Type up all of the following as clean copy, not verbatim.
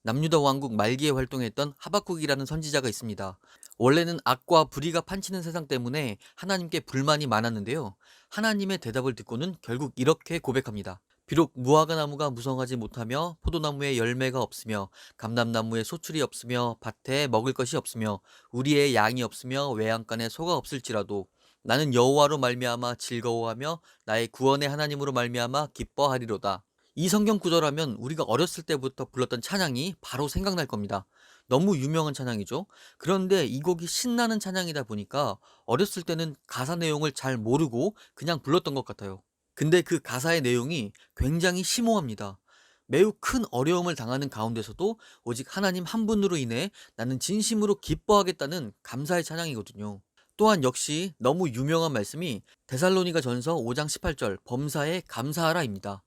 남유다 왕국 말기에 활동했던 하박국이라는 선지자가 있습니다. 원래는 악과 불의가 판치는 세상 때문에 하나님께 불만이 많았는데요. 하나님의 대답을 듣고는 결국 이렇게 고백합니다. 비록 무화과 나무가 무성하지 못하며 포도나무에 열매가 없으며 감람나무에 소출이 없으며 밭에 먹을 것이 없으며 우리의 양이 없으며 외양간에 소가 없을지라도 나는 여호와로 말미암아 즐거워하며 나의 구원의 하나님으로 말미암아 기뻐하리로다. 이 성경 구절하면 우리가 어렸을 때부터 불렀던 찬양이 바로 생각날 겁니다. 너무 유명한 찬양이죠. 그런데 이 곡이 신나는 찬양이다 보니까 어렸을 때는 가사 내용을 잘 모르고 그냥 불렀던 것 같아요. 근데 그 가사의 내용이 굉장히 심오합니다. 매우 큰 어려움을 당하는 가운데서도 오직 하나님 한 분으로 인해 나는 진심으로 기뻐하겠다는 감사의 찬양이거든요. 또한 역시 너무 유명한 말씀이 데살로니가 전서 5장 18절 범사에 감사하라입니다.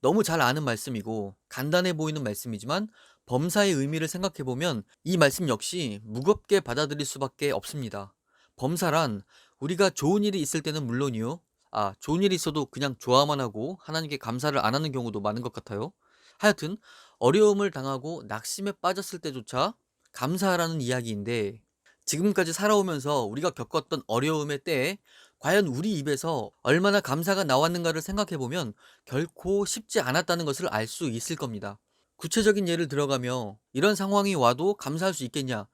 너무 잘 아는 말씀이고 간단해 보이는 말씀이지만 범사의 의미를 생각해보면 이 말씀 역시 무겁게 받아들일 수밖에 없습니다. 범사란 우리가 좋은 일이 있을 때는 물론이요. 좋은 일이 있어도 그냥 좋아만 하고 하나님께 감사를 안 하는 경우도 많은 것 같아요. 하여튼 어려움을 당하고 낙심에 빠졌을 때조차 감사하라는 이야기인데 지금까지 살아오면서 우리가 겪었던 어려움의 때에 과연 우리 입에서 얼마나 감사가 나왔는가를 생각해보면 결코 쉽지 않았다는 것을 알 수 있을 겁니다. 구체적인 예를 들어가며 이런 상황이 와도 감사할 수 있겠냐?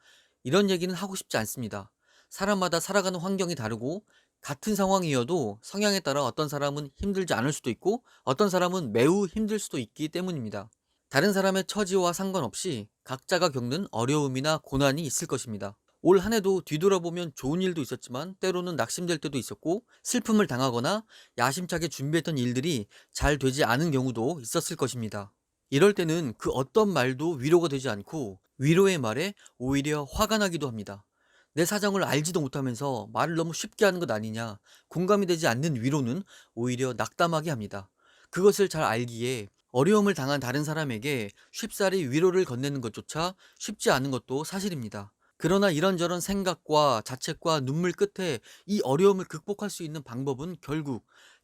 이런 얘기는 하고 싶지 않습니다. 사람마다 살아가는 환경이 다르고 같은 상황이어도 성향에 따라 어떤 사람은 힘들지 않을 수도 있고 어떤 사람은 매우 힘들 수도 있기 때문입니다. 다른 사람의 처지와 상관없이 각자가 겪는 어려움이나 고난이 있을 것입니다. 올 한 해도 뒤돌아보면 좋은 일도 있었지만 때로는 낙심될 때도 있었고 슬픔을 당하거나 야심차게 준비했던 일들이 잘 되지 않은 경우도 있었을 것입니다. 이럴 때는 그 어떤 말도 위로가 되지 않고 위로의 말에 오히려 화가 나기도 합니다. 내 사정을 알지도 못하면서 말을 너무 쉽게 하는 것 아니냐, 공감이 되지 않는 위로는 오히려 낙담하게 합니다. 그것을 잘 알기에 어려움을 당한 다른 사람에게 쉽사리 위로를 건네는 것조차 쉽지 않은 것도 사실입니다. 그러나 이런저런 생각과 자책과 눈물 끝에 이 어려움을 극복할 수 있는 방법은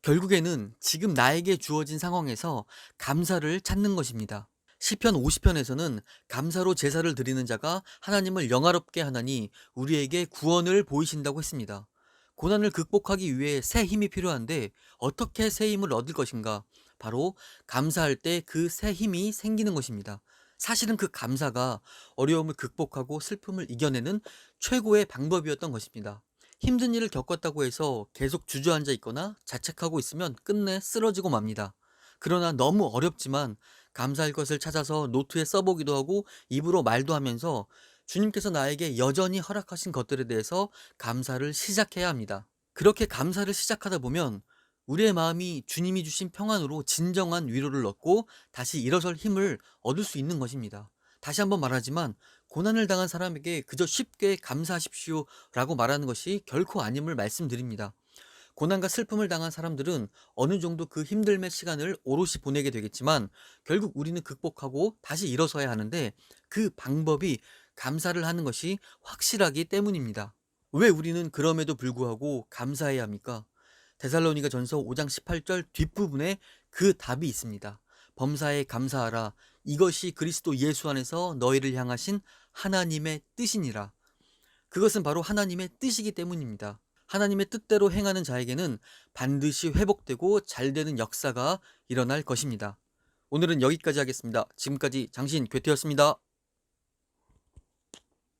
결국에는 지금 나에게 주어진 상황에서 감사를 찾는 것입니다. 시편 50편에서는 감사로 제사를 드리는 자가 하나님을 영화롭게 하나니 우리에게 구원을 보이신다고 했습니다. 고난을 극복하기 위해 새 힘이 필요한데 어떻게 새 힘을 얻을 것인가? 바로 감사할 때 그 새 힘이 생기는 것입니다. 사실은 그 감사가 어려움을 극복하고 슬픔을 이겨내는 최고의 방법이었던 것입니다. 힘든 일을 겪었다고 해서 계속 주저앉아 있거나 자책하고 있으면 끝내 쓰러지고 맙니다. 그러나 너무 어렵지만 감사할 것을 찾아서 노트에 써보기도 하고 입으로 말도 하면서 주님께서 나에게 여전히 허락하신 것들에 대해서 감사를 시작해야 합니다. 그렇게 감사를 시작하다 보면 우리의 마음이 주님이 주신 평안으로 진정한 위로를 얻고 다시 일어설 힘을 얻을 수 있는 것입니다. 다시 한번 말하지만 고난을 당한 사람에게 그저 쉽게 감사하십시오 라고 말하는 것이 결코 아님을 말씀드립니다. 고난과 슬픔을 당한 사람들은 어느 정도 그 힘듦의 시간을 오롯이 보내게 되겠지만 결국 우리는 극복하고 다시 일어서야 하는데 그 방법이 감사를 하는 것이 확실하기 때문입니다. 왜 우리는 그럼에도 불구하고 감사해야 합니까? 데살로니가 전서 5장 18절 뒷부분에 그 답이 있습니다. 범사에 감사하라. 이것이 그리스도 예수 안에서 너희를 향하신 하나님의 뜻이니라. 그것은 바로 하나님의 뜻이기 때문입니다. 하나님의 뜻대로 행하는 자에게는 반드시 회복되고 잘되는 역사가 일어날 것입니다. 오늘은 여기까지 하겠습니다. 지금까지 장신 괴테였습니다.